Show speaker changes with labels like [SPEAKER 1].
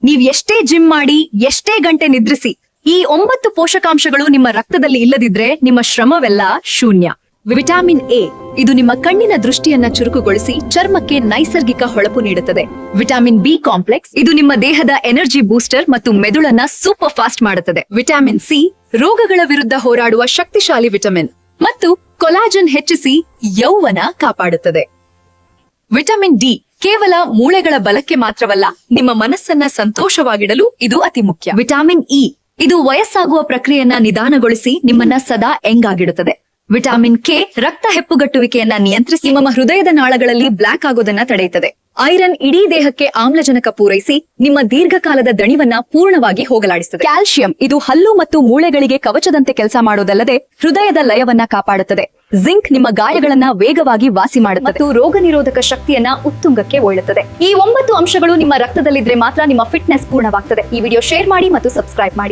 [SPEAKER 1] ನೀವ್ ಎಷ್ಟೇ ಜಿಮ್ ಮಾಡಿ, ಎಷ್ಟೇ ಗಂಟೆ ನಿದ್ರಿಸಿ, ಈ 9 ಪೋಷಕಾಂಶಗಳು ನಿಮ್ಮ ರಕ್ತದಲ್ಲಿ ಇಲ್ಲದಿದ್ರೆ ನಿಮ್ಮ ಶ್ರಮವೆಲ್ಲ ಶೂನ್ಯ. ವಿಟಮಿನ್ ಎ ಇದು ನಿಮ್ಮ ಕಣ್ಣಿನ ದೃಷ್ಟಿಯನ್ನ ಚುರುಕುಗೊಳಿಸಿ ಚರ್ಮಕ್ಕೆ ನೈಸರ್ಗಿಕ ಹೊಳಪು ನೀಡುತ್ತದೆ. ವಿಟಮಿನ್ ಬಿ ಕಾಂಪ್ಲೆಕ್ಸ್ ಇದು ನಿಮ್ಮ ದೇಹದ ಎನರ್ಜಿ ಬೂಸ್ಟರ್ ಮತ್ತು ಮೆದುಳನ್ನ ಸೂಪರ್ ಫಾಸ್ಟ್ ಮಾಡುತ್ತದೆ. ವಿಟಮಿನ್ ಸಿ ರೋಗಗಳ ವಿರುದ್ಧ ಹೋರಾಡುವ ಶಕ್ತಿಶಾಲಿ ವಿಟಮಿನ್ ಮತ್ತು ಕೊಲಾಜನ್ ಹೆಚ್ಚಿಸಿ ಯೌವನ ಕಾಪಾಡುತ್ತದೆ. ವಿಟಮಿನ್ ಡಿ ಕೇವಲ ಮೂಳೆಗಳ ಬಲಕ್ಕೆ ಮಾತ್ರವಲ್ಲ, ನಿಮ್ಮ ಮನಸ್ಸನ್ನ ಸಂತೋಷವಾಗಿಡಲು ಇದು ಅತಿ ಮುಖ್ಯ. ವಿಟಮಿನ್ ಇ ಇದು ವಯಸ್ಸಾಗುವ ಪ್ರಕ್ರಿಯೆಯನ್ನ ನಿಧಾನಗೊಳಿಸಿ ನಿಮ್ಮನ್ನ ಸದಾ ಯಂಗ್ ಆಗಿಡುತ್ತದೆ. ವಿಟಮಿನ್ ಕೆ ರಕ್ತ ಹೆಪ್ಪುಗಟ್ಟುವಿಕೆಯನ್ನ ನಿಯಂತ್ರಿಸಿ ನಿಮ್ಮ ಹೃದಯದ ನಾಳಗಳಲ್ಲಿ ಬ್ಲಾಕ್ ಆಗೋದನ್ನ ತಡೆಯುತ್ತದೆ. ಐರನ್ ಇಡೀ ದೇಹಕ್ಕೆ ಆಮ್ಲಜನಕ ಪೂರೈಸಿ ನಿಮ್ಮ ದೀರ್ಘಕಾಲದ ದಣಿವನ್ನ ಪೂರ್ಣವಾಗಿ ಹೋಗಲಾಡಿಸುತ್ತದೆ. ಕ್ಯಾಲ್ಸಿಯಂ ಇದು ಹಲ್ಲು ಮತ್ತು ಮೂಳೆಗಳಿಗೆ ಕವಚದಂತೆ ಕೆಲಸ ಮಾಡೋದಲ್ಲದೆ ಹೃದಯದ ಲಯವನ್ನ ಕಾಪಾಡುತ್ತದೆ. ಜಿಂಕ್ ನಿಮ್ಮ ಗಾಯಗಳನ್ನ ವೇಗವಾಗಿ ವಾಸಿ ಮಾಡುತ್ತದೆ ಮತ್ತು ರೋಗ ನಿರೋಧಕ ಶಕ್ತಿಯನ್ನ ಉತ್ತುಂಗಕ್ಕೆ ಒಯ್ಯುತ್ತದೆ. ಈ 9 ಅಂಶಗಳು ನಿಮ್ಮ ರಕ್ತದಲ್ಲಿದ್ರೆ ಮಾತ್ರ ನಿಮ್ಮ ಫಿಟ್ನೆಸ್ ಪೂರ್ಣವಾಗ್ತದೆ. ಈ ವಿಡಿಯೋ ಶೇರ್ ಮಾಡಿ ಮತ್ತು ಸಬ್ಸ್ಕ್ರೈಬ್ ಮಾಡಿ.